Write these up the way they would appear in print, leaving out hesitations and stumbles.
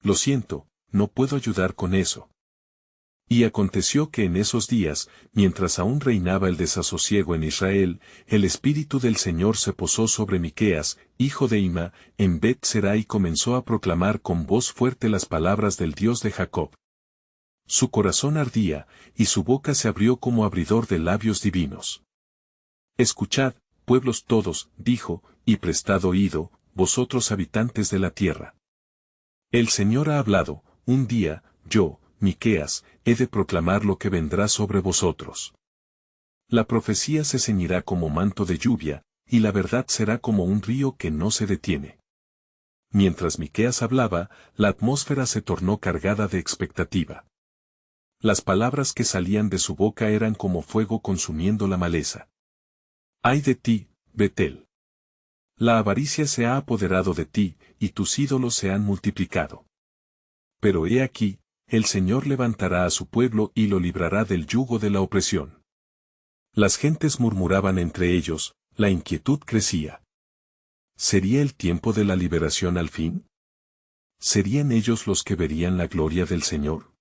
Lo siento, no puedo ayudar con eso. Y aconteció que en esos días, mientras aún reinaba el desasosiego en Israel, el Espíritu del Señor se posó sobre Miqueas, hijo de Ima, en Bet-Sera y comenzó a proclamar con voz fuerte las palabras del Dios de Jacob. Su corazón ardía, y su boca se abrió como abridor de labios divinos. Escuchad, pueblos todos, dijo, y prestad oído, vosotros habitantes de la tierra. El Señor ha hablado, un día, yo, Miqueas, he de proclamar lo que vendrá sobre vosotros. La profecía se ceñirá como manto de lluvia, y la verdad será como un río que no se detiene. Mientras Miqueas hablaba, la atmósfera se tornó cargada de expectativa. Las palabras que salían de su boca eran como fuego consumiendo la maleza. ¡Ay de ti, Betel! La avaricia se ha apoderado de ti, y tus ídolos se han multiplicado. Pero he aquí, el Señor levantará a su pueblo y lo librará del yugo de la opresión. Las gentes murmuraban entre ellos, la inquietud crecía. ¿Sería el tiempo de la liberación al fin? ¿Serían ellos los que verían la gloria del Señor?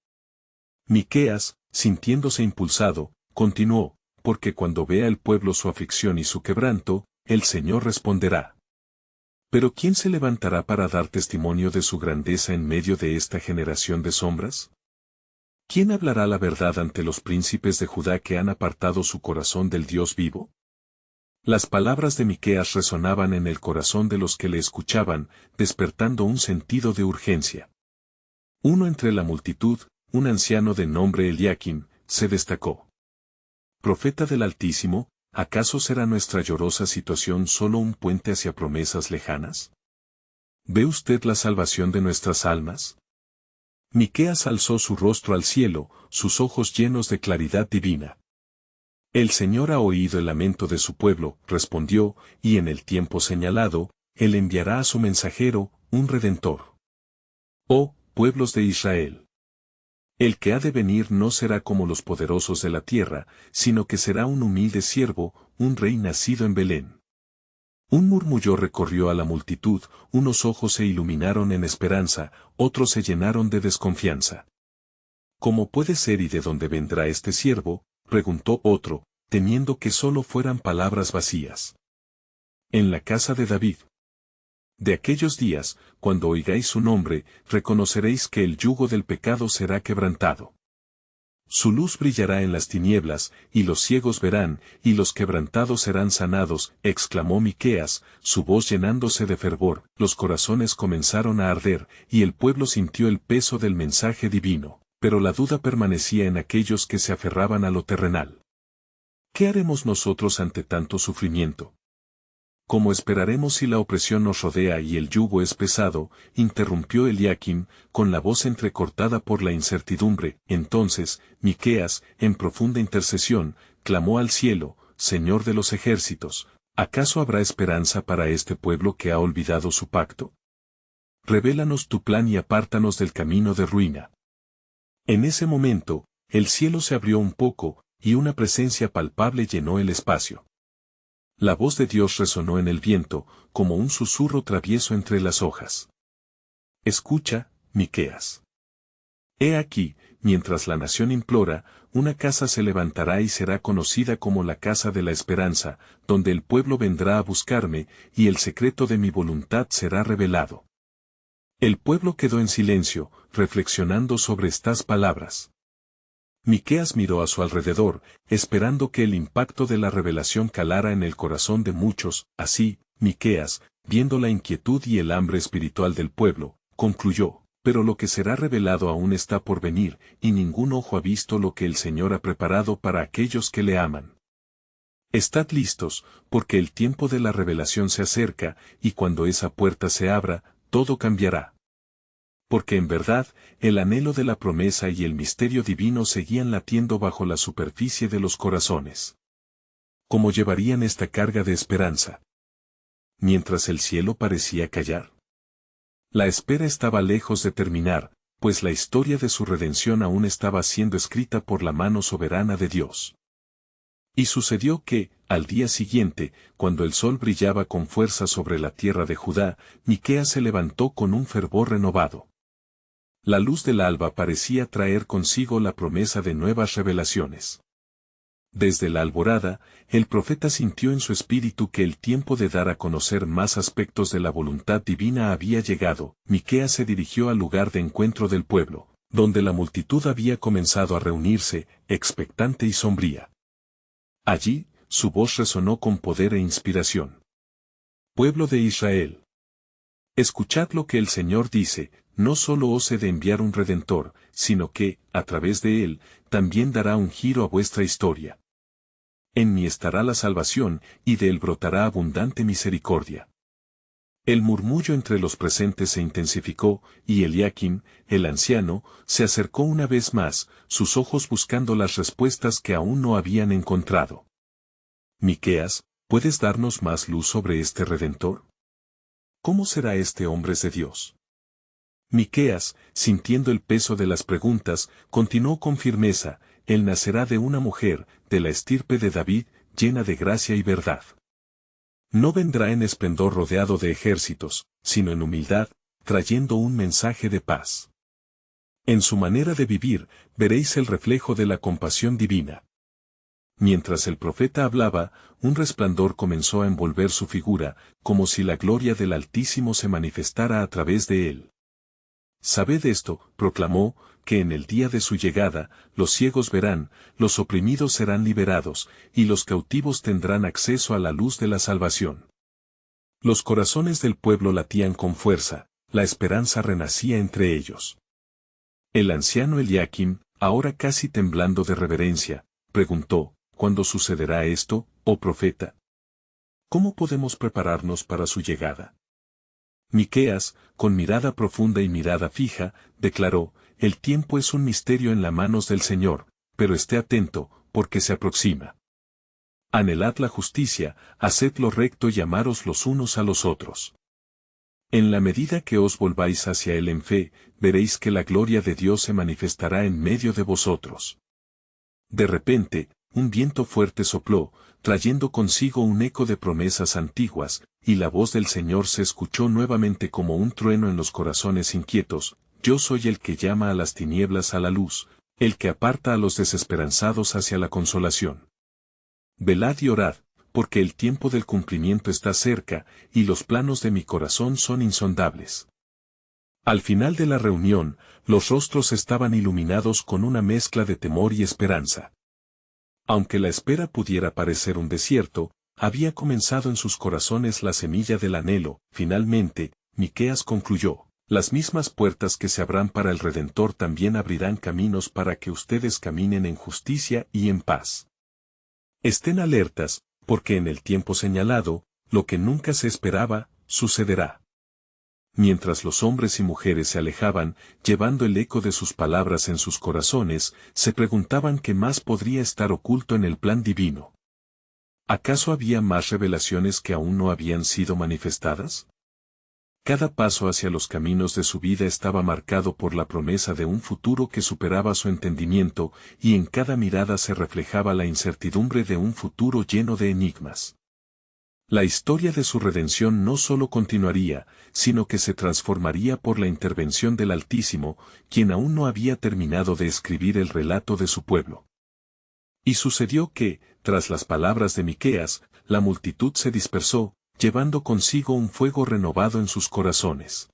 Miqueas, sintiéndose impulsado, continuó, porque cuando vea el pueblo su aflicción y su quebranto, el Señor responderá. ¿Pero quién se levantará para dar testimonio de su grandeza en medio de esta generación de sombras? ¿Quién hablará la verdad ante los príncipes de Judá que han apartado su corazón del Dios vivo? Las palabras de Miqueas resonaban en el corazón de los que le escuchaban, despertando un sentido de urgencia. Uno entre la multitud, un anciano de nombre Eliakim, se destacó. Profeta del Altísimo, ¿acaso será nuestra llorosa situación solo un puente hacia promesas lejanas? ¿Ve usted la salvación de nuestras almas? Miqueas alzó su rostro al cielo, sus ojos llenos de claridad divina. El Señor ha oído el lamento de su pueblo, respondió, y en el tiempo señalado, Él enviará a su mensajero, un Redentor. Oh, pueblos de Israel. El que ha de venir no será como los poderosos de la tierra, sino que será un humilde siervo, un rey nacido en Belén. Un murmullo recorrió a la multitud, unos ojos se iluminaron en esperanza, otros se llenaron de desconfianza. ¿Cómo puede ser y de dónde vendrá este siervo?, preguntó otro, temiendo que solo fueran palabras vacías. En la casa de David. De aquellos días, cuando oigáis su nombre, reconoceréis que el yugo del pecado será quebrantado. Su luz brillará en las tinieblas, y los ciegos verán, y los quebrantados serán sanados, exclamó Miqueas, su voz llenándose de fervor. Los corazones comenzaron a arder, y el pueblo sintió el peso del mensaje divino, pero la duda permanecía en aquellos que se aferraban a lo terrenal. ¿Qué haremos nosotros ante tanto sufrimiento? ¿Cómo esperaremos si la opresión nos rodea y el yugo es pesado?, interrumpió Eliakim, con la voz entrecortada por la incertidumbre. Entonces, Miqueas, en profunda intercesión, clamó al cielo, Señor de los ejércitos, ¿acaso habrá esperanza para este pueblo que ha olvidado su pacto? Revélanos tu plan y apártanos del camino de ruina. En ese momento, el cielo se abrió un poco, y una presencia palpable llenó el espacio. La voz de Dios resonó en el viento, como un susurro travieso entre las hojas. Escucha, Miqueas. He aquí, mientras la nación implora, una casa se levantará y será conocida como la casa de la esperanza, donde el pueblo vendrá a buscarme, y el secreto de mi voluntad será revelado. El pueblo quedó en silencio, reflexionando sobre estas palabras. Miqueas miró a su alrededor, esperando que el impacto de la revelación calara en el corazón de muchos. Así, Miqueas, viendo la inquietud y el hambre espiritual del pueblo, concluyó, pero lo que será revelado aún está por venir, y ningún ojo ha visto lo que el Señor ha preparado para aquellos que le aman. Estad listos, porque el tiempo de la revelación se acerca, y cuando esa puerta se abra, todo cambiará. Porque en verdad, el anhelo de la promesa y el misterio divino seguían latiendo bajo la superficie de los corazones. ¿Cómo llevarían esta carga de esperanza? Mientras el cielo parecía callar. La espera estaba lejos de terminar, pues la historia de su redención aún estaba siendo escrita por la mano soberana de Dios. Y sucedió que, al día siguiente, cuando el sol brillaba con fuerza sobre la tierra de Judá, Miqueas se levantó con un fervor renovado. La luz del alba parecía traer consigo la promesa de nuevas revelaciones. Desde la alborada, el profeta sintió en su espíritu que el tiempo de dar a conocer más aspectos de la voluntad divina había llegado. Miqueas se dirigió al lugar de encuentro del pueblo, donde la multitud había comenzado a reunirse, expectante y sombría. Allí, su voz resonó con poder e inspiración. Pueblo de Israel. Escuchad lo que el Señor dice, no solo os he de enviar un Redentor, sino que, a través de él, también dará un giro a vuestra historia. En mí estará la salvación, y de él brotará abundante misericordia. El murmullo entre los presentes se intensificó, y Eliakim, el anciano, se acercó una vez más, sus ojos buscando las respuestas que aún no habían encontrado. Miqueas, ¿puedes darnos más luz sobre este Redentor? ¿Cómo será este hombre de Dios? Miqueas, sintiendo el peso de las preguntas, continuó con firmeza: él nacerá de una mujer, de la estirpe de David, llena de gracia y verdad. No vendrá en esplendor rodeado de ejércitos, sino en humildad, trayendo un mensaje de paz. En su manera de vivir, veréis el reflejo de la compasión divina. Mientras el profeta hablaba, un resplandor comenzó a envolver su figura, como si la gloria del Altísimo se manifestara a través de él. Sabed esto, proclamó, que en el día de su llegada, los ciegos verán, los oprimidos serán liberados, y los cautivos tendrán acceso a la luz de la salvación. Los corazones del pueblo latían con fuerza, la esperanza renacía entre ellos. El anciano Eliakim, ahora casi temblando de reverencia, preguntó: ¿cuándo sucederá esto, oh profeta? ¿Cómo podemos prepararnos para su llegada? Miqueas, con mirada profunda y mirada fija, declaró: el tiempo es un misterio en las manos del Señor, pero esté atento, porque se aproxima. Anhelad la justicia, haced lo recto y amaros los unos a los otros. En la medida que os volváis hacia él en fe, veréis que la gloria de Dios se manifestará en medio de vosotros. De repente, un viento fuerte sopló, trayendo consigo un eco de promesas antiguas, y la voz del Señor se escuchó nuevamente como un trueno en los corazones inquietos: yo soy el que llama a las tinieblas a la luz, el que aparta a los desesperanzados hacia la consolación. Velad y orad, porque el tiempo del cumplimiento está cerca, y los planos de mi corazón son insondables. Al final de la reunión, los rostros estaban iluminados con una mezcla de temor y esperanza. Aunque la espera pudiera parecer un desierto, había comenzado en sus corazones la semilla del anhelo. Finalmente, Miqueas concluyó: las mismas puertas que se abran para el Redentor también abrirán caminos para que ustedes caminen en justicia y en paz. Estén alertas, porque en el tiempo señalado, lo que nunca se esperaba, sucederá. Mientras los hombres y mujeres se alejaban, llevando el eco de sus palabras en sus corazones, se preguntaban qué más podría estar oculto en el plan divino. ¿Acaso había más revelaciones que aún no habían sido manifestadas? Cada paso hacia los caminos de su vida estaba marcado por la promesa de un futuro que superaba su entendimiento, y en cada mirada se reflejaba la incertidumbre de un futuro lleno de enigmas. La historia de su redención no solo continuaría, sino que se transformaría por la intervención del Altísimo, quien aún no había terminado de escribir el relato de su pueblo. Y sucedió que, tras las palabras de Miqueas, la multitud se dispersó, llevando consigo un fuego renovado en sus corazones.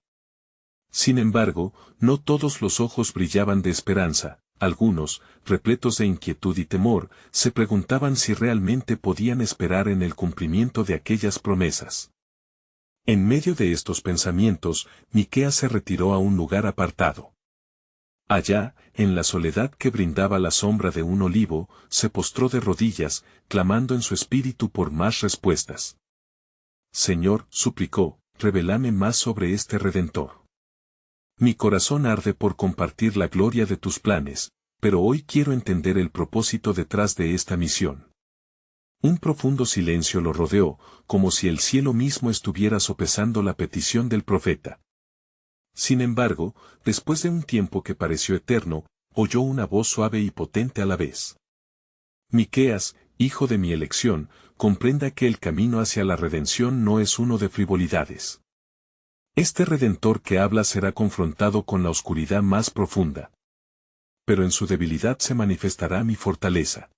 Sin embargo, no todos los ojos brillaban de esperanza. Algunos, repletos de inquietud y temor, se preguntaban si realmente podían esperar en el cumplimiento de aquellas promesas. En medio de estos pensamientos, Miqueas se retiró a un lugar apartado. Allá, en la soledad que brindaba la sombra de un olivo, se postró de rodillas, clamando en su espíritu por más respuestas. Señor, suplicó, revélame más sobre este Redentor. Mi corazón arde por compartir la gloria de tus planes, pero hoy quiero entender el propósito detrás de esta misión. Un profundo silencio lo rodeó, como si el cielo mismo estuviera sopesando la petición del profeta. Sin embargo, después de un tiempo que pareció eterno, oyó una voz suave y potente a la vez. Miqueas, hijo de mi elección, comprenda que el camino hacia la redención no es uno de frivolidades. Este Redentor que habla será confrontado con la oscuridad más profunda. Pero en su debilidad se manifestará mi fortaleza.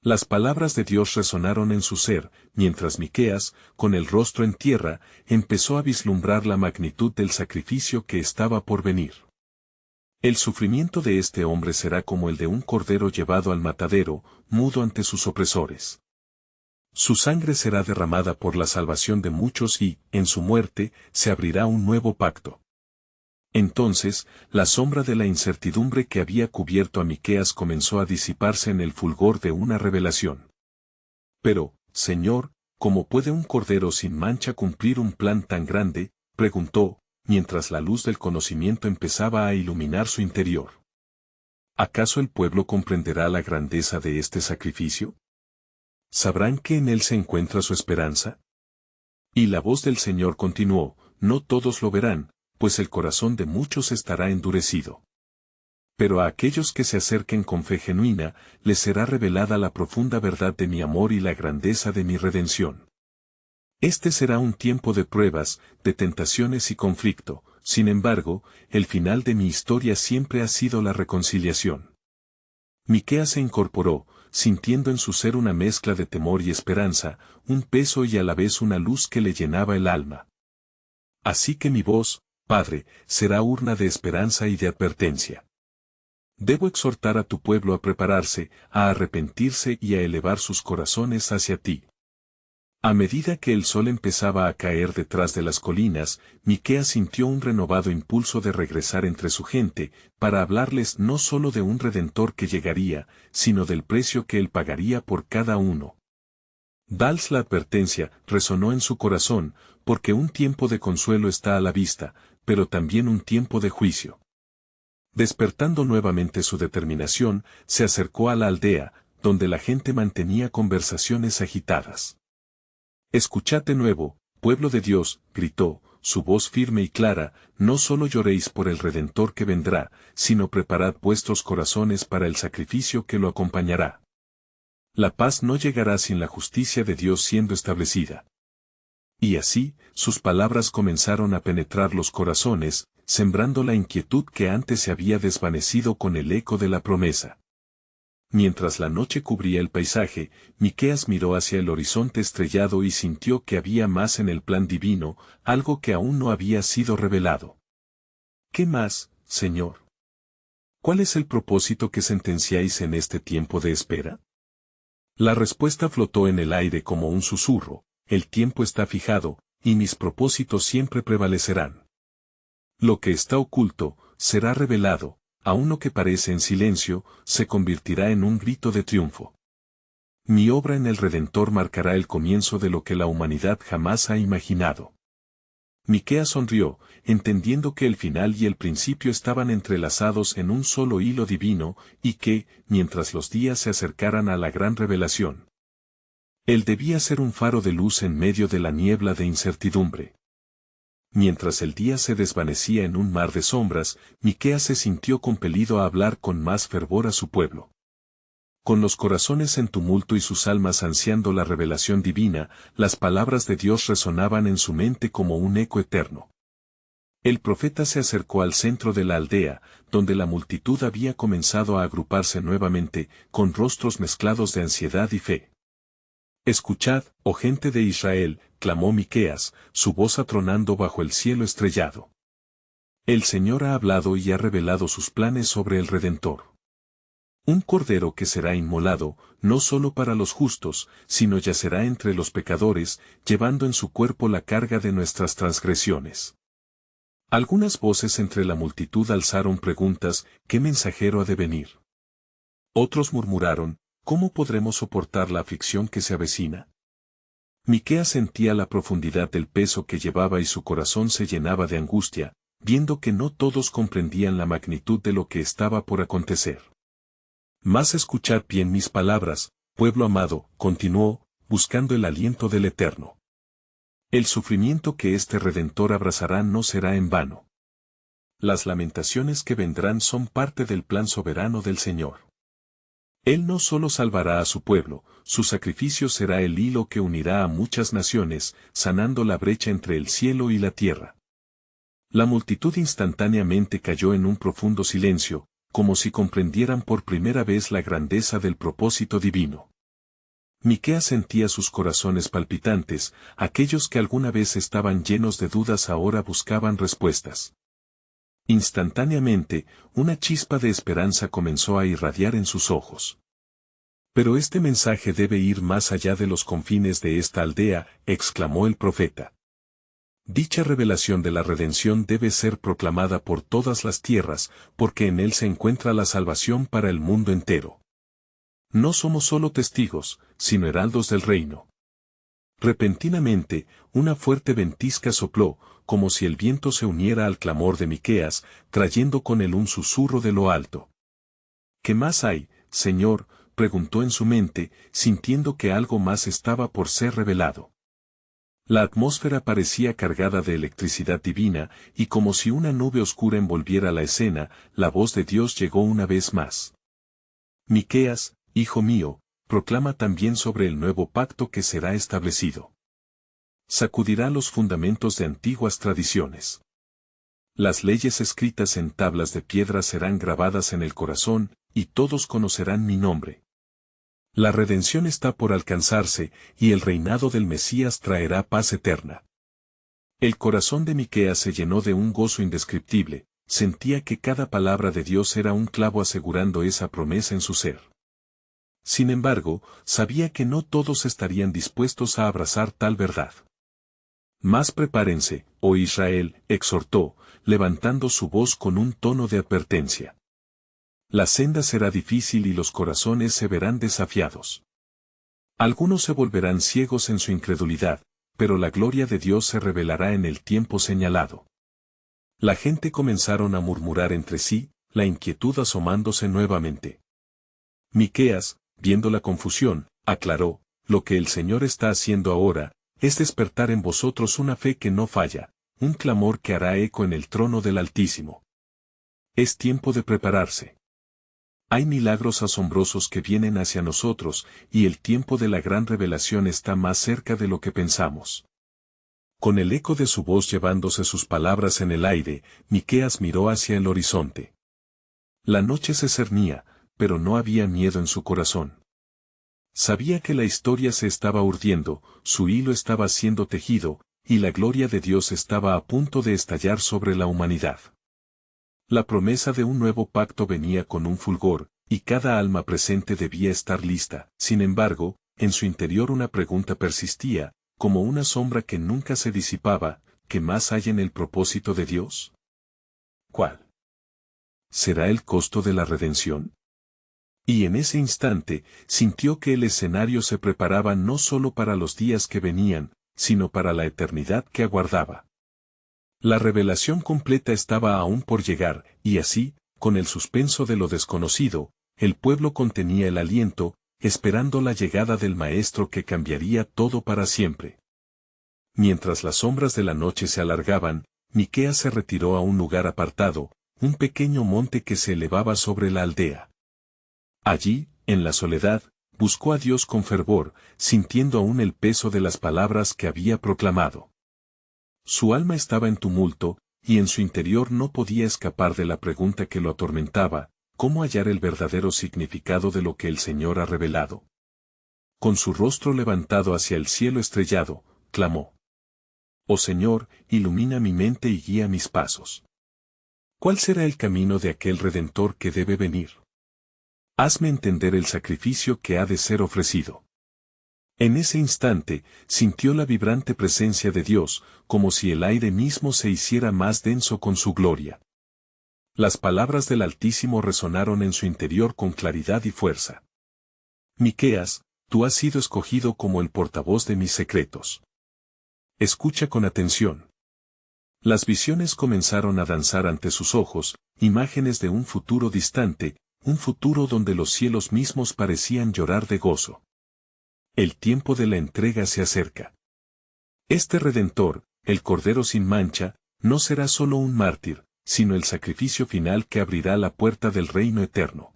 Las palabras de Dios resonaron en su ser, mientras Miqueas, con el rostro en tierra, empezó a vislumbrar la magnitud del sacrificio que estaba por venir. El sufrimiento de este hombre será como el de un cordero llevado al matadero, mudo ante sus opresores. Su sangre será derramada por la salvación de muchos y, en su muerte, se abrirá un nuevo pacto. Entonces, la sombra de la incertidumbre que había cubierto a Miqueas comenzó a disiparse en el fulgor de una revelación. Pero, Señor, ¿cómo puede un cordero sin mancha cumplir un plan tan grande?, preguntó, mientras la luz del conocimiento empezaba a iluminar su interior. ¿Acaso el pueblo comprenderá la grandeza de este sacrificio? ¿Sabrán que en él se encuentra su esperanza? Y la voz del Señor continuó, no todos lo verán, pues el corazón de muchos estará endurecido. Pero a aquellos que se acerquen con fe genuina, les será revelada la profunda verdad de mi amor y la grandeza de mi redención. Este será un tiempo de pruebas, de tentaciones y conflicto, sin embargo, el final de mi historia siempre ha sido la reconciliación. Miqueas se incorporó, sintiendo en su ser una mezcla de temor y esperanza, un peso y a la vez una luz que le llenaba el alma. Así que mi voz, Padre, será urna de esperanza y de advertencia. Debo exhortar a tu pueblo a prepararse, a arrepentirse y a elevar sus corazones hacia ti. A medida que el sol empezaba a caer detrás de las colinas, Miqueas sintió un renovado impulso de regresar entre su gente, para hablarles no solo de un Redentor que llegaría, sino del precio que él pagaría por cada uno. Dals la advertencia resonó en su corazón, porque un tiempo de consuelo está a la vista, pero también un tiempo de juicio. Despertando nuevamente su determinación, se acercó a la aldea, donde la gente mantenía conversaciones agitadas. Escuchad de nuevo, pueblo de Dios, gritó, su voz firme y clara, no solo lloréis por el Redentor que vendrá, sino preparad vuestros corazones para el sacrificio que lo acompañará. La paz no llegará sin la justicia de Dios siendo establecida. Y así, sus palabras comenzaron a penetrar los corazones, sembrando la inquietud que antes se había desvanecido con el eco de la promesa. Mientras la noche cubría el paisaje, Miqueas miró hacia el horizonte estrellado y sintió que había más en el plan divino, algo que aún no había sido revelado. ¿Qué más, Señor? ¿Cuál es el propósito que sentenciáis en este tiempo de espera? La respuesta flotó en el aire como un susurro, el tiempo está fijado, y mis propósitos siempre prevalecerán. Lo que está oculto, será revelado, aun lo que parece en silencio, se convertirá en un grito de triunfo. Mi obra en el Redentor marcará el comienzo de lo que la humanidad jamás ha imaginado. Miqueas sonrió, entendiendo que el final y el principio estaban entrelazados en un solo hilo divino, y que, mientras los días se acercaran a la gran revelación, él debía ser un faro de luz en medio de la niebla de incertidumbre. Mientras el día se desvanecía en un mar de sombras, Miqueas se sintió compelido a hablar con más fervor a su pueblo. Con los corazones en tumulto y sus almas ansiando la revelación divina, las palabras de Dios resonaban en su mente como un eco eterno. El profeta se acercó al centro de la aldea, donde la multitud había comenzado a agruparse nuevamente, con rostros mezclados de ansiedad y fe. Escuchad, oh gente de Israel, clamó Miqueas, su voz atronando bajo el cielo estrellado. El Señor ha hablado y ha revelado sus planes sobre el Redentor. Un cordero que será inmolado, no solo para los justos, sino yacerá entre los pecadores, llevando en su cuerpo la carga de nuestras transgresiones. Algunas voces entre la multitud alzaron preguntas, ¿qué mensajero ha de venir? Otros murmuraron, ¿cómo podremos soportar la aflicción que se avecina? Miqueas sentía la profundidad del peso que llevaba y su corazón se llenaba de angustia, viendo que no todos comprendían la magnitud de lo que estaba por acontecer. Mas escuchad bien mis palabras, pueblo amado, continuó, buscando el aliento del Eterno. El sufrimiento que este Redentor abrazará no será en vano. Las lamentaciones que vendrán son parte del plan soberano del Señor. Él no solo salvará a su pueblo, su sacrificio será el hilo que unirá a muchas naciones, sanando la brecha entre el cielo y la tierra. La multitud instantáneamente cayó en un profundo silencio, como si comprendieran por primera vez la grandeza del propósito divino. Miqueas sentía sus corazones palpitantes, aquellos que alguna vez estaban llenos de dudas ahora buscaban respuestas. Instantáneamente, una chispa de esperanza comenzó a irradiar en sus ojos. Pero este mensaje debe ir más allá de los confines de esta aldea, exclamó el profeta. Dicha revelación de la redención debe ser proclamada por todas las tierras, porque en él se encuentra la salvación para el mundo entero. No somos solo testigos, sino heraldos del reino. Repentinamente, una fuerte ventisca sopló, como si el viento se uniera al clamor de Miqueas, trayendo con él un susurro de lo alto. ¿Qué más hay, Señor?, preguntó en su mente, sintiendo que algo más estaba por ser revelado. La atmósfera parecía cargada de electricidad divina, y como si una nube oscura envolviera la escena, la voz de Dios llegó una vez más. Miqueas, hijo mío, proclama también sobre el nuevo pacto que será establecido. Sacudirá los fundamentos de antiguas tradiciones. Las leyes escritas en tablas de piedra serán grabadas en el corazón, y todos conocerán mi nombre. La redención está por alcanzarse, y el reinado del Mesías traerá paz eterna. El corazón de Miqueas se llenó de un gozo indescriptible, sentía que cada palabra de Dios era un clavo asegurando esa promesa en su ser. Sin embargo, sabía que no todos estarían dispuestos a abrazar tal verdad. Mas prepárense, oh Israel, exhortó, levantando su voz con un tono de advertencia. La senda será difícil y los corazones se verán desafiados. Algunos se volverán ciegos en su incredulidad, pero la gloria de Dios se revelará en el tiempo señalado. La gente comenzaron a murmurar entre sí, la inquietud asomándose nuevamente. Miqueas, viendo la confusión, aclaró, lo que el Señor está haciendo ahora, es despertar en vosotros una fe que no falla, un clamor que hará eco en el trono del Altísimo. Es tiempo de prepararse. Hay milagros asombrosos que vienen hacia nosotros, y el tiempo de la gran revelación está más cerca de lo que pensamos. Con el eco de su voz llevándose sus palabras en el aire, Miqueas miró hacia el horizonte. La noche se cernía, pero no había miedo en su corazón. Sabía que la historia se estaba urdiendo, su hilo estaba siendo tejido, y la gloria de Dios estaba a punto de estallar sobre la humanidad. La promesa de un nuevo pacto venía con un fulgor, y cada alma presente debía estar lista. Sin embargo, en su interior una pregunta persistía, como una sombra que nunca se disipaba: ¿qué más hay en el propósito de Dios? ¿Cuál será el costo de la redención? Y en ese instante, sintió que el escenario se preparaba no solo para los días que venían, sino para la eternidad que aguardaba. La revelación completa estaba aún por llegar, y así, con el suspenso de lo desconocido, el pueblo contenía el aliento, esperando la llegada del Maestro que cambiaría todo para siempre. Mientras las sombras de la noche se alargaban, Miqueas se retiró a un lugar apartado, un pequeño monte que se elevaba sobre la aldea. Allí, en la soledad, buscó a Dios con fervor, sintiendo aún el peso de las palabras que había proclamado. Su alma estaba en tumulto, y en su interior no podía escapar de la pregunta que lo atormentaba: ¿cómo hallar el verdadero significado de lo que el Señor ha revelado? Con su rostro levantado hacia el cielo estrellado, clamó: Oh Señor, ilumina mi mente y guía mis pasos. ¿Cuál será el camino de aquel Redentor que debe venir? Hazme entender el sacrificio que ha de ser ofrecido. En ese instante, sintió la vibrante presencia de Dios, como si el aire mismo se hiciera más denso con su gloria. Las palabras del Altísimo resonaron en su interior con claridad y fuerza. Miqueas, tú has sido escogido como el portavoz de mis secretos. Escucha con atención. Las visiones comenzaron a danzar ante sus ojos, imágenes de un futuro distante, un futuro donde los cielos mismos parecían llorar de gozo. El tiempo de la entrega se acerca. Este Redentor, el Cordero sin mancha, no será solo un mártir, sino el sacrificio final que abrirá la puerta del reino eterno.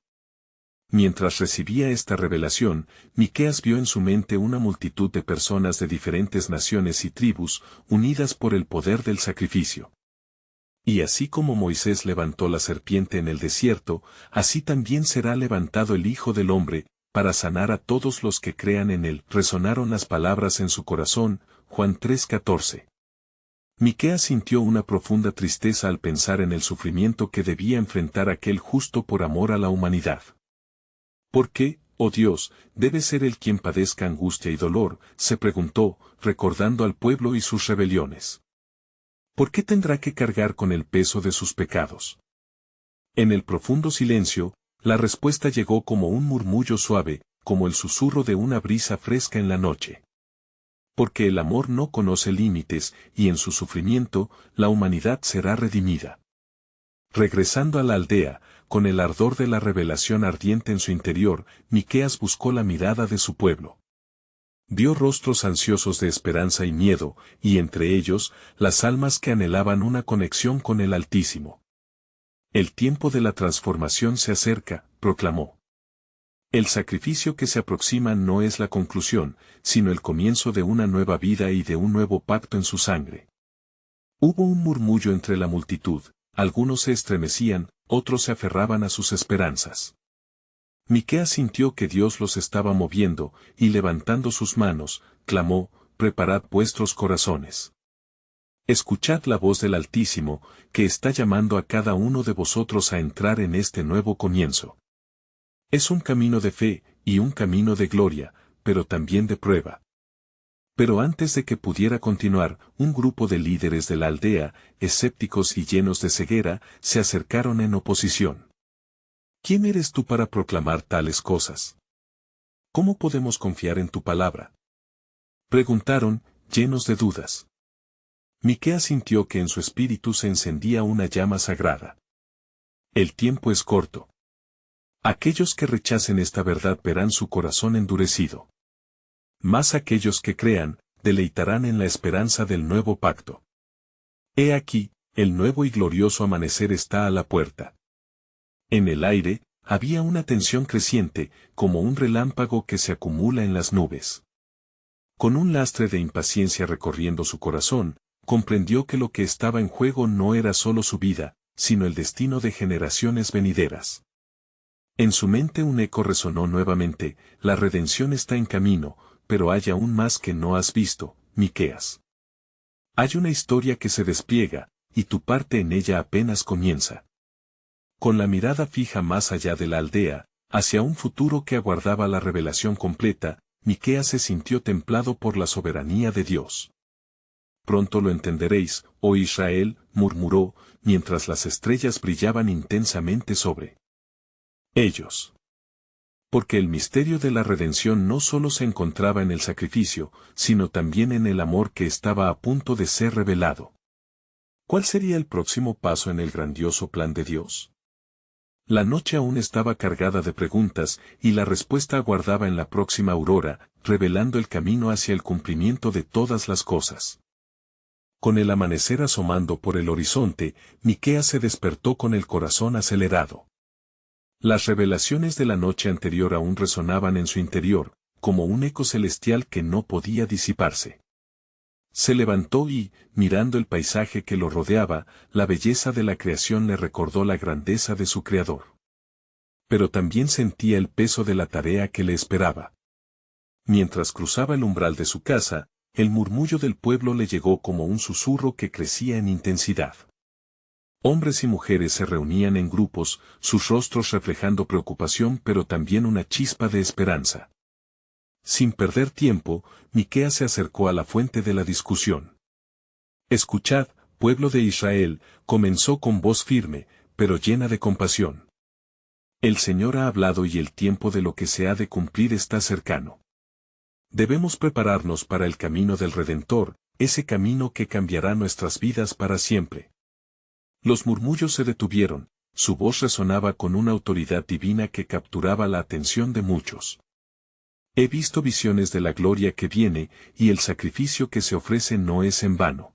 Mientras recibía esta revelación, Miqueas vio en su mente una multitud de personas de diferentes naciones y tribus, unidas por el poder del sacrificio. Y así como Moisés levantó la serpiente en el desierto, así también será levantado el Hijo del Hombre, para sanar a todos los que crean en él. Resonaron las palabras en su corazón, Juan 3:14. Miqueas sintió una profunda tristeza al pensar en el sufrimiento que debía enfrentar aquel justo por amor a la humanidad. ¿Por qué, oh Dios, debe ser él quien padezca angustia y dolor?, se preguntó, recordando al pueblo y sus rebeliones. ¿Por qué tendrá que cargar con el peso de sus pecados? En el profundo silencio, la respuesta llegó como un murmullo suave, como el susurro de una brisa fresca en la noche. Porque el amor no conoce límites, y en su sufrimiento, la humanidad será redimida. Regresando a la aldea, con el ardor de la revelación ardiente en su interior, Miqueas buscó la mirada de su pueblo. Vio rostros ansiosos de esperanza y miedo, y entre ellos, las almas que anhelaban una conexión con el Altísimo. El tiempo de la transformación se acerca, proclamó. El sacrificio que se aproxima no es la conclusión, sino el comienzo de una nueva vida y de un nuevo pacto en su sangre. Hubo un murmullo entre la multitud, algunos se estremecían, otros se aferraban a sus esperanzas. Miqueas sintió que Dios los estaba moviendo, y levantando sus manos, clamó, «Preparad vuestros corazones. Escuchad la voz del Altísimo, que está llamando a cada uno de vosotros a entrar en este nuevo comienzo. Es un camino de fe, y un camino de gloria, pero también de prueba». Pero antes de que pudiera continuar, un grupo de líderes de la aldea, escépticos y llenos de ceguera, se acercaron en oposición. ¿Quién eres tú para proclamar tales cosas? ¿Cómo podemos confiar en tu palabra?, preguntaron, llenos de dudas. Miqueas sintió que en su espíritu se encendía una llama sagrada. El tiempo es corto. Aquellos que rechacen esta verdad verán su corazón endurecido. Mas aquellos que crean, deleitarán en la esperanza del nuevo pacto. He aquí, el nuevo y glorioso amanecer está a la puerta. En el aire, había una tensión creciente, como un relámpago que se acumula en las nubes. Con un lastre de impaciencia recorriendo su corazón, comprendió que lo que estaba en juego no era solo su vida, sino el destino de generaciones venideras. En su mente un eco resonó nuevamente, la redención está en camino, pero hay aún más que no has visto, Miqueas. Hay una historia que se despliega, y tu parte en ella apenas comienza. Con la mirada fija más allá de la aldea, hacia un futuro que aguardaba la revelación completa, Miqueas se sintió templado por la soberanía de Dios. Pronto lo entenderéis, oh Israel, murmuró, mientras las estrellas brillaban intensamente sobre ellos. Porque el misterio de la redención no solo se encontraba en el sacrificio, sino también en el amor que estaba a punto de ser revelado. ¿Cuál sería el próximo paso en el grandioso plan de Dios? La noche aún estaba cargada de preguntas, y la respuesta aguardaba en la próxima aurora, revelando el camino hacia el cumplimiento de todas las cosas. Con el amanecer asomando por el horizonte, Miqueas se despertó con el corazón acelerado. Las revelaciones de la noche anterior aún resonaban en su interior, como un eco celestial que no podía disiparse. Se levantó y, mirando el paisaje que lo rodeaba, la belleza de la creación le recordó la grandeza de su Creador. Pero también sentía el peso de la tarea que le esperaba. Mientras cruzaba el umbral de su casa, el murmullo del pueblo le llegó como un susurro que crecía en intensidad. Hombres y mujeres se reunían en grupos, sus rostros reflejando preocupación pero también una chispa de esperanza. Sin perder tiempo, Miqueas se acercó a la fuente de la discusión. «Escuchad, pueblo de Israel», comenzó con voz firme, pero llena de compasión. «El Señor ha hablado y el tiempo de lo que se ha de cumplir está cercano. Debemos prepararnos para el camino del Redentor, ese camino que cambiará nuestras vidas para siempre». Los murmullos se detuvieron, su voz resonaba con una autoridad divina que capturaba la atención de muchos. «He visto visiones de la gloria que viene, y el sacrificio que se ofrece no es en vano.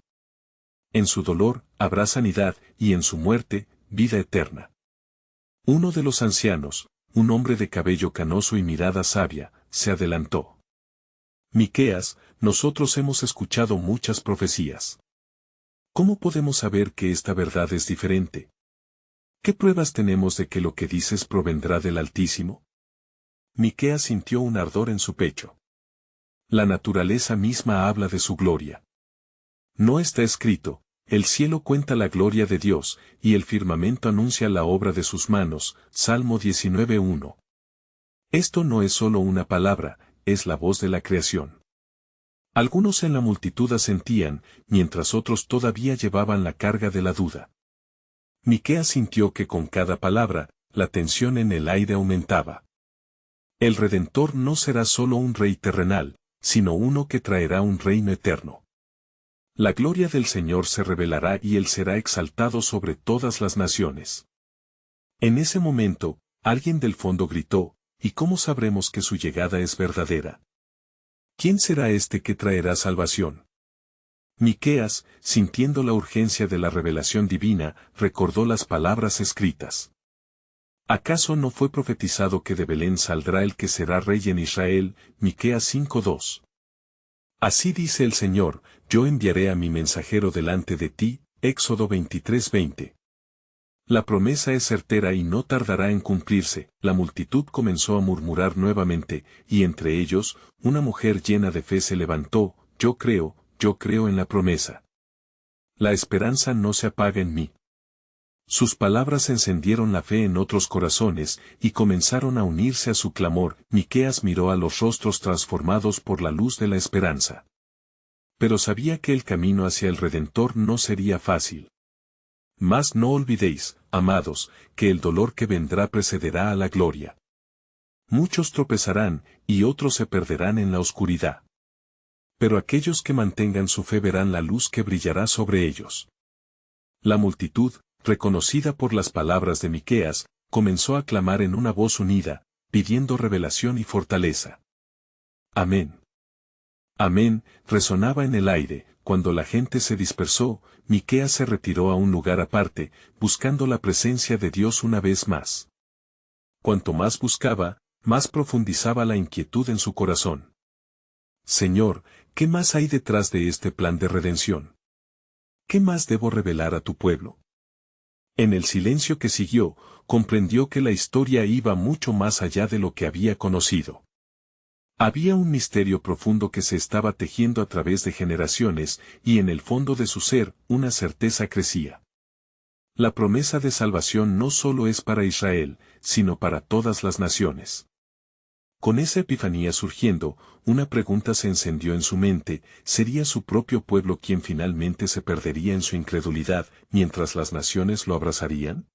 En su dolor, habrá sanidad, y en su muerte, vida eterna». Uno de los ancianos, un hombre de cabello canoso y mirada sabia, se adelantó. «Miqueas, nosotros hemos escuchado muchas profecías. ¿Cómo podemos saber que esta verdad es diferente? ¿Qué pruebas tenemos de que lo que dices provendrá del Altísimo? Miqueas sintió un ardor en su pecho. La naturaleza misma habla de su gloria. No está escrito, el cielo cuenta la gloria de Dios, y el firmamento anuncia la obra de sus manos, Salmo 19:1. Esto no es solo una palabra, es la voz de la creación. Algunos en la multitud asentían, mientras otros todavía llevaban la carga de la duda. Miqueas sintió que con cada palabra, la tensión en el aire aumentaba. El Redentor no será solo un rey terrenal, sino uno que traerá un reino eterno. La gloria del Señor se revelará y Él será exaltado sobre todas las naciones. En ese momento, alguien del fondo gritó, ¿y cómo sabremos que su llegada es verdadera? ¿Quién será este que traerá salvación? Miqueas, sintiendo la urgencia de la revelación divina, recordó las palabras escritas. ¿Acaso no fue profetizado que de Belén saldrá el que será rey en Israel? Miqueas 5:2. Así dice el Señor, yo enviaré a mi mensajero delante de ti, Éxodo 23:20. La promesa es certera y no tardará en cumplirse. La multitud comenzó a murmurar nuevamente, y entre ellos, una mujer llena de fe se levantó, yo creo en la promesa. La esperanza no se apaga en mí. Sus palabras encendieron la fe en otros corazones, y comenzaron a unirse a su clamor. Miqueas miró a los rostros transformados por la luz de la esperanza. Pero sabía que el camino hacia el Redentor no sería fácil. Mas no olvidéis, amados, que el dolor que vendrá precederá a la gloria. Muchos tropezarán, y otros se perderán en la oscuridad. Pero aquellos que mantengan su fe verán la luz que brillará sobre ellos. La multitud, reconocida por las palabras de Miqueas, comenzó a clamar en una voz unida, pidiendo revelación y fortaleza. Amén. Amén, resonaba en el aire. Cuando la gente se dispersó, Miqueas se retiró a un lugar aparte, buscando la presencia de Dios una vez más. Cuanto más buscaba, más profundizaba la inquietud en su corazón. Señor, ¿qué más hay detrás de este plan de redención? ¿Qué más debo revelar a tu pueblo? En el silencio que siguió, comprendió que la historia iba mucho más allá de lo que había conocido. Había un misterio profundo que se estaba tejiendo a través de generaciones, y en el fondo de su ser, una certeza crecía. La promesa de salvación no solo es para Israel, sino para todas las naciones. Con esa epifanía surgiendo, una pregunta se encendió en su mente, ¿sería su propio pueblo quien finalmente se perdería en su incredulidad, mientras las naciones lo abrazarían?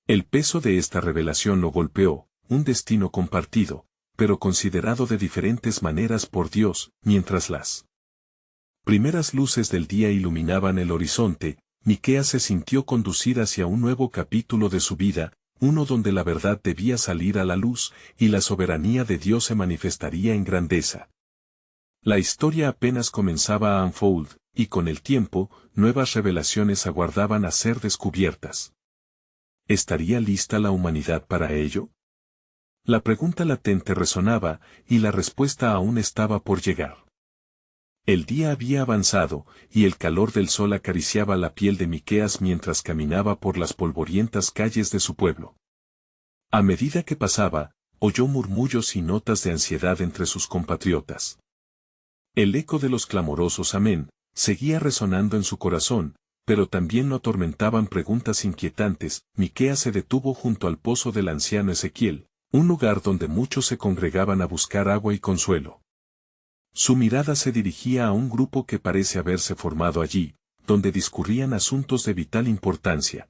El peso de esta revelación lo golpeó, un destino compartido, pero considerado de diferentes maneras por Dios, mientras las primeras luces del día iluminaban el horizonte, Miqueas se sintió conducir hacia un nuevo capítulo de su vida, uno donde la verdad debía salir a la luz, y la soberanía de Dios se manifestaría en grandeza. La historia apenas comenzaba a unfold, y con el tiempo, nuevas revelaciones aguardaban a ser descubiertas. ¿Estaría lista la humanidad para ello? La pregunta latente resonaba, y la respuesta aún estaba por llegar. El día había avanzado, y el calor del sol acariciaba la piel de Miqueas mientras caminaba por las polvorientas calles de su pueblo. A medida que pasaba, oyó murmullos y notas de ansiedad entre sus compatriotas. El eco de los clamorosos amén seguía resonando en su corazón, pero también lo atormentaban preguntas inquietantes. Miqueas se detuvo junto al pozo del anciano Ezequiel, un lugar donde muchos se congregaban a buscar agua y consuelo. Su mirada se dirigía a un grupo que parece haberse formado allí, donde discurrían asuntos de vital importancia.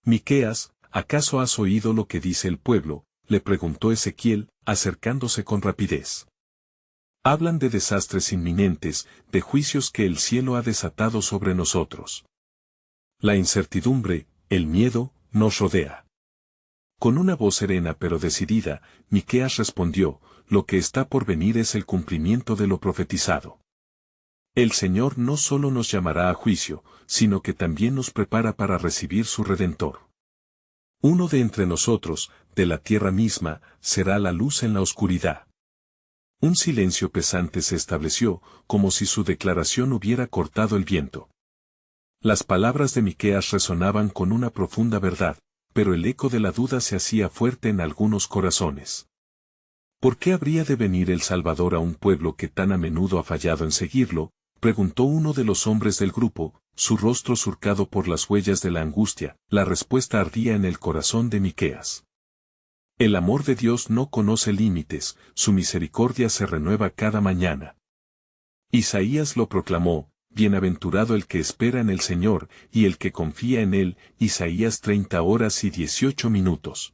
Miqueas, ¿acaso has oído lo que dice el pueblo?, le preguntó Ezequiel, acercándose con rapidez. Hablan de desastres inminentes, de juicios que el cielo ha desatado sobre nosotros. La incertidumbre, el miedo, nos rodea. Con una voz serena pero decidida, Miqueas respondió, lo que está por venir es el cumplimiento de lo profetizado. El Señor no solo nos llamará a juicio, sino que también nos prepara para recibir su Redentor. Uno de entre nosotros, de la tierra misma, será la luz en la oscuridad. Un silencio pesante se estableció, como si su declaración hubiera cortado el viento. Las palabras de Miqueas resonaban con una profunda verdad, pero el eco de la duda se hacía fuerte en algunos corazones. ¿Por qué habría de venir el Salvador a un pueblo que tan a menudo ha fallado en seguirlo?, preguntó uno de los hombres del grupo, su rostro surcado por las huellas de la angustia. La respuesta ardía en el corazón de Miqueas. El amor de Dios no conoce límites, su misericordia se renueva cada mañana. Isaías lo proclamó: bienaventurado el que espera en el Señor, y el que confía en Él. Isaías 30:18.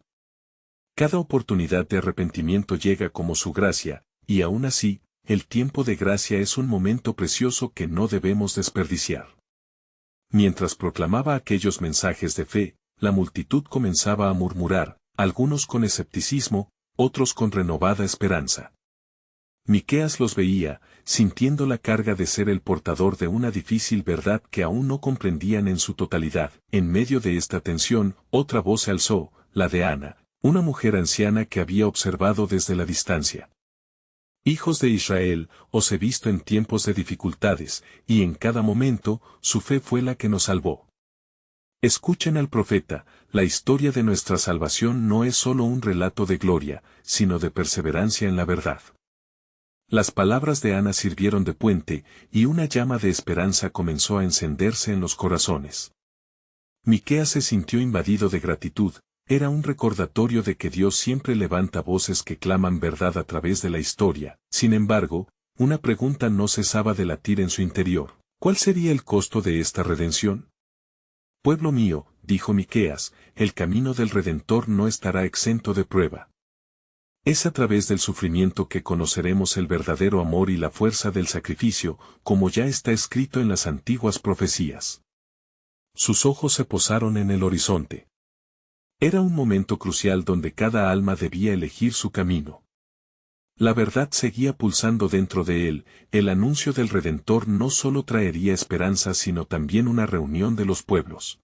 Cada oportunidad de arrepentimiento llega como su gracia, y aún así, el tiempo de gracia es un momento precioso que no debemos desperdiciar. Mientras proclamaba aquellos mensajes de fe, la multitud comenzaba a murmurar, algunos con escepticismo, otros con renovada esperanza. Miqueas los veía, sintiendo la carga de ser el portador de una difícil verdad que aún no comprendían en su totalidad. En medio de esta tensión, otra voz se alzó, la de Ana, una mujer anciana que había observado desde la distancia. Hijos de Israel, os he visto en tiempos de dificultades, y en cada momento, su fe fue la que nos salvó. Escuchen al profeta, la historia de nuestra salvación no es solo un relato de gloria, sino de perseverancia en la verdad. Las palabras de Ana sirvieron de puente, y una llama de esperanza comenzó a encenderse en los corazones. Miqueas se sintió invadido de gratitud. Era un recordatorio de que Dios siempre levanta voces que claman verdad a través de la historia. Sin embargo, una pregunta no cesaba de latir en su interior: ¿cuál sería el costo de esta redención? Pueblo mío, dijo Miqueas, el camino del Redentor no estará exento de prueba. Es a través del sufrimiento que conoceremos el verdadero amor y la fuerza del sacrificio, como ya está escrito en las antiguas profecías. Sus ojos se posaron en el horizonte. Era un momento crucial donde cada alma debía elegir su camino. La verdad seguía pulsando dentro de él. El anuncio del Redentor no solo traería esperanza sino también una reunión de los pueblos.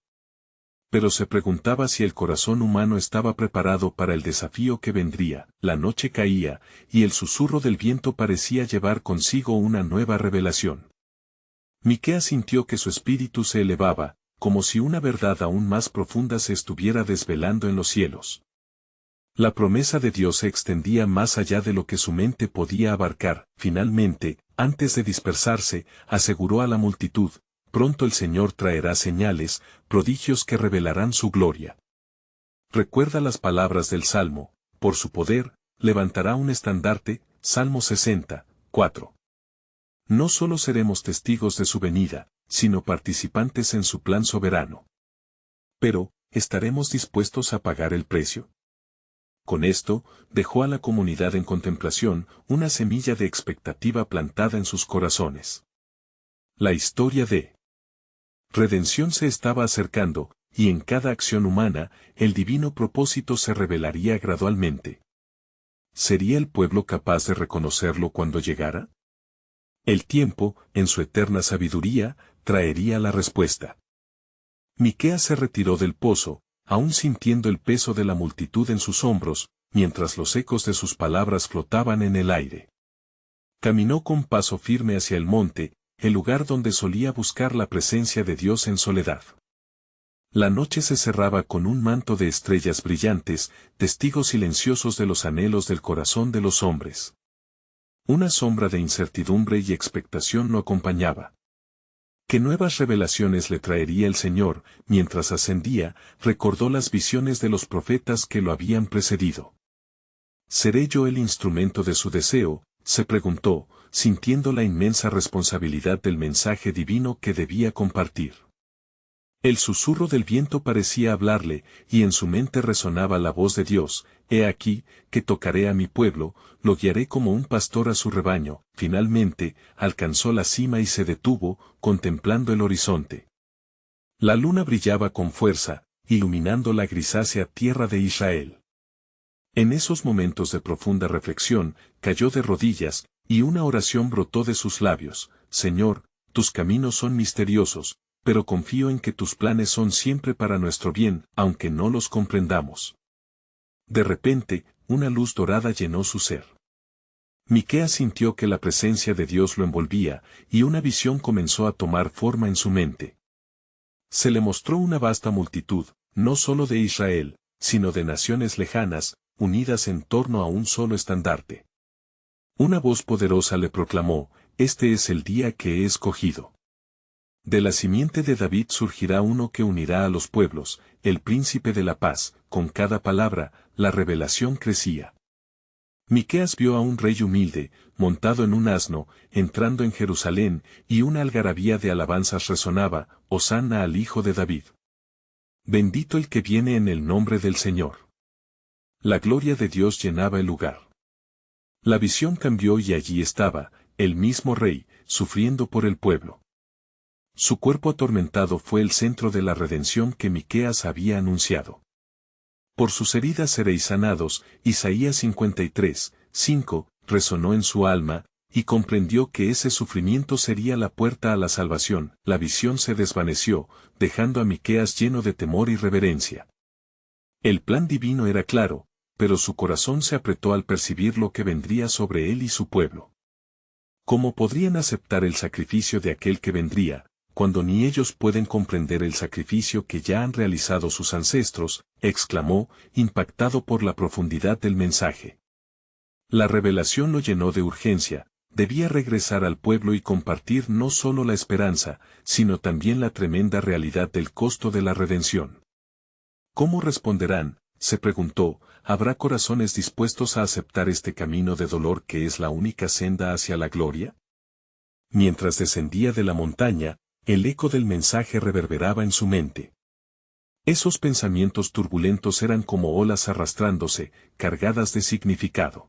Pero se preguntaba si el corazón humano estaba preparado para el desafío que vendría. La noche caía, y el susurro del viento parecía llevar consigo una nueva revelación. Miqueas sintió que su espíritu se elevaba, como si una verdad aún más profunda se estuviera desvelando en los cielos. La promesa de Dios se extendía más allá de lo que su mente podía abarcar. Finalmente, antes de dispersarse, aseguró a la multitud: pronto el Señor traerá señales, prodigios que revelarán su gloria. Recuerda las palabras del Salmo: por su poder, levantará un estandarte. Salmo 60:4. No solo seremos testigos de su venida, sino participantes en su plan soberano. Pero, ¿estaremos dispuestos a pagar el precio? Con esto, dejó a la comunidad en contemplación, una semilla de expectativa plantada en sus corazones. La historia de redención se estaba acercando, y en cada acción humana, el divino propósito se revelaría gradualmente. ¿Sería el pueblo capaz de reconocerlo cuando llegara? El tiempo, en su eterna sabiduría, traería la respuesta. Miqueas se retiró del pozo, aún sintiendo el peso de la multitud en sus hombros, mientras los ecos de sus palabras flotaban en el aire. Caminó con paso firme hacia el monte, el lugar donde solía buscar la presencia de Dios en soledad. La noche se cerraba con un manto de estrellas brillantes, testigos silenciosos de los anhelos del corazón de los hombres. Una sombra de incertidumbre y expectación lo acompañaba. ¿Qué nuevas revelaciones le traería el Señor? Mientras ascendía, recordó las visiones de los profetas que lo habían precedido. ¿Seré yo el instrumento de su deseo?, se preguntó, sintiendo la inmensa responsabilidad del mensaje divino que debía compartir. El susurro del viento parecía hablarle, y en su mente resonaba la voz de Dios: he aquí, que tocaré a mi pueblo, lo guiaré como un pastor a su rebaño. Finalmente, alcanzó la cima y se detuvo, contemplando el horizonte. La luna brillaba con fuerza, iluminando la grisácea tierra de Israel. En esos momentos de profunda reflexión, cayó de rodillas, y una oración brotó de sus labios: Señor, tus caminos son misteriosos, pero confío en que tus planes son siempre para nuestro bien, aunque no los comprendamos. De repente, una luz dorada llenó su ser. Miqueas sintió que la presencia de Dios lo envolvía, y una visión comenzó a tomar forma en su mente. Se le mostró una vasta multitud, no solo de Israel, sino de naciones lejanas, unidas en torno a un solo estandarte. Una voz poderosa le proclamó: «Este es el día que he escogido. De la simiente de David surgirá uno que unirá a los pueblos, el príncipe de la paz». Con cada palabra, la revelación crecía. Miqueas vio a un rey humilde, montado en un asno, entrando en Jerusalén, y una algarabía de alabanzas resonaba: «Hosanna al Hijo de David. Bendito el que viene en el nombre del Señor». La gloria de Dios llenaba el lugar. La visión cambió y allí estaba, el mismo rey, sufriendo por el pueblo. Su cuerpo atormentado fue el centro de la redención que Miqueas había anunciado. Por sus heridas seréis sanados, Isaías 53, 5, resonó en su alma, y comprendió que ese sufrimiento sería la puerta a la salvación. La visión se desvaneció, dejando a Miqueas lleno de temor y reverencia. El plan divino era claro, pero su corazón se apretó al percibir lo que vendría sobre él y su pueblo. ¿Cómo podrían aceptar el sacrificio de aquel que vendría, cuando ni ellos pueden comprender el sacrificio que ya han realizado sus ancestros?, exclamó, impactado por la profundidad del mensaje. La revelación lo llenó de urgencia. Debía regresar al pueblo y compartir no solo la esperanza, sino también la tremenda realidad del costo de la redención. ¿Cómo responderán?, se preguntó. ¿Habrá corazones dispuestos a aceptar este camino de dolor que es la única senda hacia la gloria? Mientras descendía de la montaña, el eco del mensaje reverberaba en su mente. Esos pensamientos turbulentos eran como olas arrastrándose, cargadas de significado.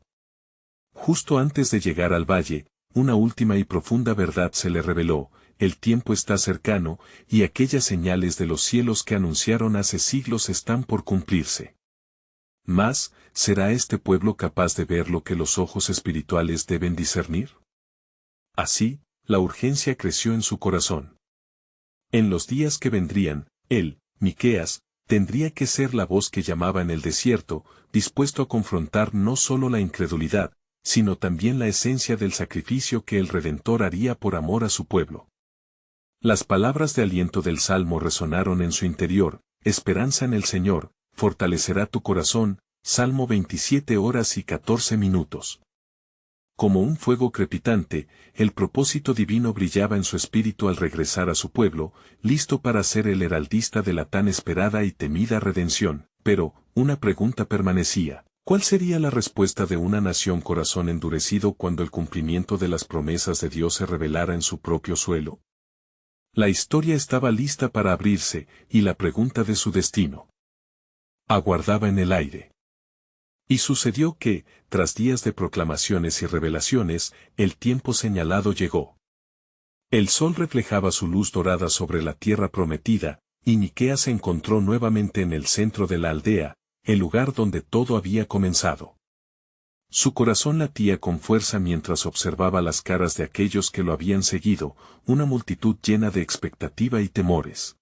Justo antes de llegar al valle, una última y profunda verdad se le reveló: el tiempo está cercano, y aquellas señales de los cielos que anunciaron hace siglos están por cumplirse. Mas, ¿será este pueblo capaz de ver lo que los ojos espirituales deben discernir? Así, la urgencia creció en su corazón. En los días que vendrían, él, Miqueas, tendría que ser la voz que llamaba en el desierto, dispuesto a confrontar no solo la incredulidad, sino también la esencia del sacrificio que el Redentor haría por amor a su pueblo. Las palabras de aliento del Salmo resonaron en su interior: «Esperanza en el Señor, fortalecerá tu corazón». Salmo 27 horas y 14 minutos. Como un fuego crepitante, el propósito divino brillaba en su espíritu al regresar a su pueblo, listo para ser el heraldista de la tan esperada y temida redención. Pero, una pregunta permanecía: ¿cuál sería la respuesta de una nación corazón endurecido cuando el cumplimiento de las promesas de Dios se revelara en su propio suelo? La historia estaba lista para abrirse, y la pregunta de su destino aguardaba en el aire. Y sucedió que, tras días de proclamaciones y revelaciones, el tiempo señalado llegó. El sol reflejaba su luz dorada sobre la tierra prometida, y Miqueas se encontró nuevamente en el centro de la aldea, el lugar donde todo había comenzado. Su corazón latía con fuerza mientras observaba las caras de aquellos que lo habían seguido, una multitud llena de expectativa y temores.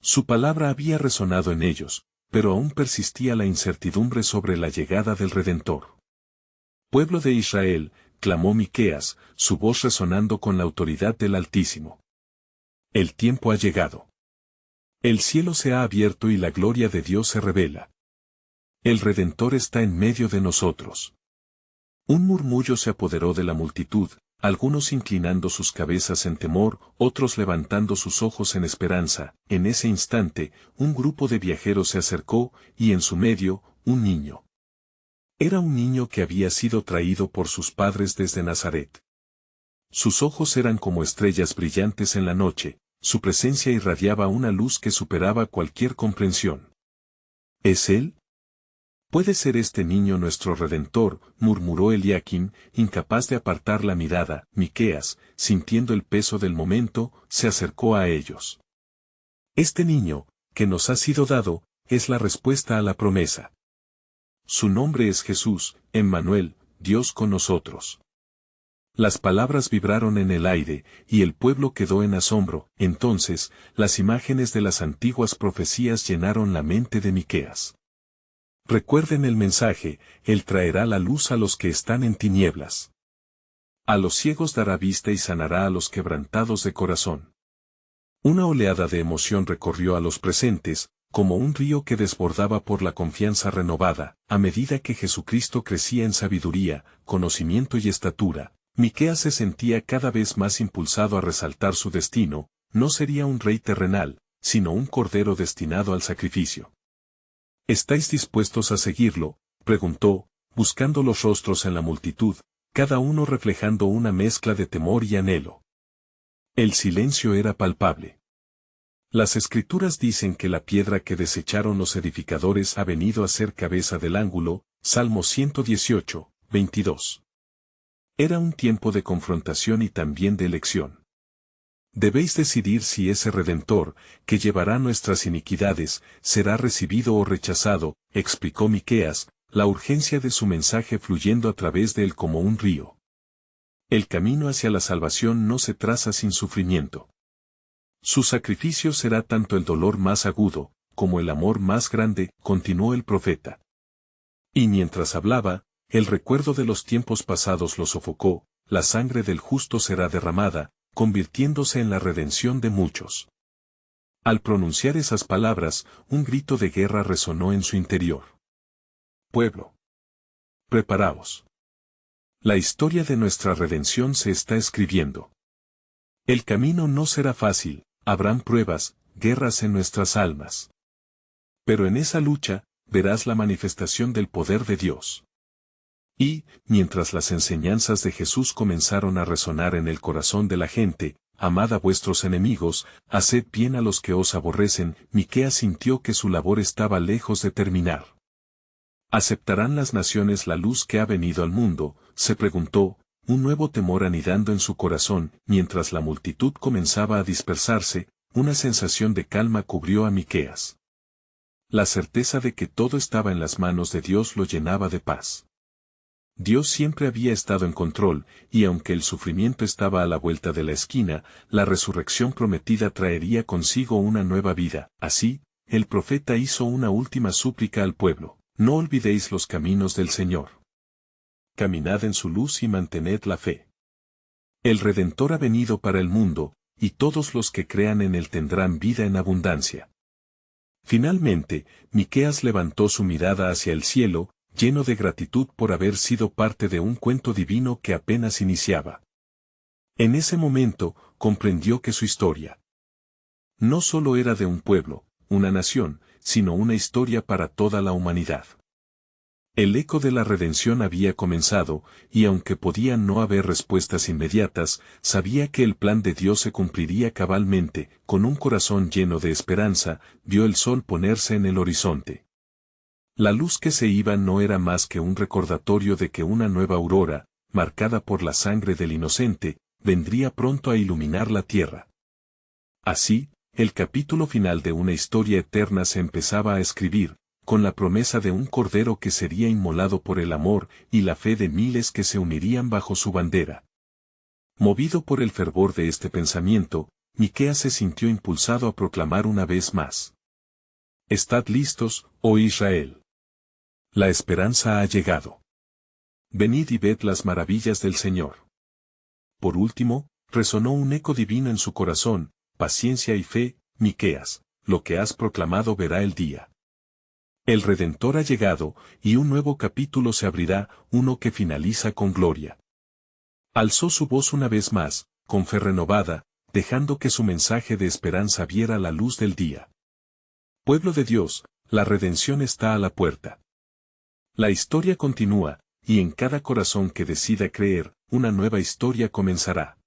Su palabra había resonado en ellos, pero aún persistía la incertidumbre sobre la llegada del Redentor. «Pueblo de Israel», clamó Miqueas, su voz resonando con la autoridad del Altísimo. «El tiempo ha llegado. El cielo se ha abierto y la gloria de Dios se revela. El Redentor está en medio de nosotros». Un murmullo se apoderó de la multitud, algunos inclinando sus cabezas en temor, otros levantando sus ojos en esperanza. En ese instante, un grupo de viajeros se acercó, y en su medio, un niño. Era un niño que había sido traído por sus padres desde Nazaret. Sus ojos eran como estrellas brillantes en la noche, su presencia irradiaba una luz que superaba cualquier comprensión. ¿Es él? «¿Puede ser este niño nuestro Redentor?», murmuró Eliaquim, incapaz de apartar la mirada. Miqueas, sintiendo el peso del momento, se acercó a ellos. «Este niño, que nos ha sido dado, es la respuesta a la promesa. Su nombre es Jesús, Emmanuel, Dios con nosotros». Las palabras vibraron en el aire, y el pueblo quedó en asombro. Entonces, las imágenes de las antiguas profecías llenaron la mente de Miqueas. Recuerden el mensaje: Él traerá la luz a los que están en tinieblas. A los ciegos dará vista y sanará a los quebrantados de corazón. Una oleada de emoción recorrió a los presentes, como un río que desbordaba por la confianza renovada. A medida que Jesucristo crecía en sabiduría, conocimiento y estatura, Miqueas se sentía cada vez más impulsado a resaltar su destino. No sería un rey terrenal, sino un cordero destinado al sacrificio. ¿Estáis dispuestos a seguirlo?, preguntó, buscando los rostros en la multitud, cada uno reflejando una mezcla de temor y anhelo. El silencio era palpable. Las escrituras dicen que la piedra que desecharon los edificadores ha venido a ser cabeza del ángulo, Salmo 118, 22. Era un tiempo de confrontación y también de elección. Debéis decidir si ese Redentor, que llevará nuestras iniquidades, será recibido o rechazado, explicó Miqueas, la urgencia de su mensaje fluyendo a través de él como un río. El camino hacia la salvación no se traza sin sufrimiento. Su sacrificio será tanto el dolor más agudo, como el amor más grande, continuó el profeta. Y mientras hablaba, el recuerdo de los tiempos pasados lo sofocó. La sangre del justo será derramada, convirtiéndose en la redención de muchos. Al pronunciar esas palabras, un grito de guerra resonó en su interior. Pueblo, preparaos. La historia de nuestra redención se está escribiendo. El camino no será fácil, habrán pruebas, guerras en nuestras almas. Pero en esa lucha, verás la manifestación del poder de Dios. Y, mientras las enseñanzas de Jesús comenzaron a resonar en el corazón de la gente, amad a vuestros enemigos, haced bien a los que os aborrecen, Miqueas sintió que su labor estaba lejos de terminar. ¿Aceptarán las naciones la luz que ha venido al mundo?, se preguntó, un nuevo temor anidando en su corazón. Mientras la multitud comenzaba a dispersarse, una sensación de calma cubrió a Miqueas. La certeza de que todo estaba en las manos de Dios lo llenaba de paz. Dios siempre había estado en control, y aunque el sufrimiento estaba a la vuelta de la esquina, la resurrección prometida traería consigo una nueva vida. Así, el profeta hizo una última súplica al pueblo: no olvidéis los caminos del Señor. Caminad en su luz y mantened la fe. El Redentor ha venido para el mundo, y todos los que crean en él tendrán vida en abundancia. Finalmente, Miqueas levantó su mirada hacia el cielo, lleno de gratitud por haber sido parte de un cuento divino que apenas iniciaba. En ese momento, comprendió que su historia no solo era de un pueblo, una nación, sino una historia para toda la humanidad. El eco de la redención había comenzado, y aunque podía no haber respuestas inmediatas, sabía que el plan de Dios se cumpliría cabalmente. Con un corazón lleno de esperanza, vio el sol ponerse en el horizonte. La luz que se iba no era más que un recordatorio de que una nueva aurora, marcada por la sangre del inocente, vendría pronto a iluminar la tierra. Así, el capítulo final de una historia eterna se empezaba a escribir, con la promesa de un cordero que sería inmolado por el amor y la fe de miles que se unirían bajo su bandera. Movido por el fervor de este pensamiento, Miqueas se sintió impulsado a proclamar una vez más: Estad listos, oh Israel. La esperanza ha llegado. Venid y ved las maravillas del Señor. Por último, resonó un eco divino en su corazón: paciencia y fe, Miqueas, lo que has proclamado verá el día. El Redentor ha llegado, y un nuevo capítulo se abrirá, uno que finaliza con gloria. Alzó su voz una vez más, con fe renovada, dejando que su mensaje de esperanza viera la luz del día. Pueblo de Dios, la redención está a la puerta. La historia continúa, y en cada corazón que decida creer, una nueva historia comenzará.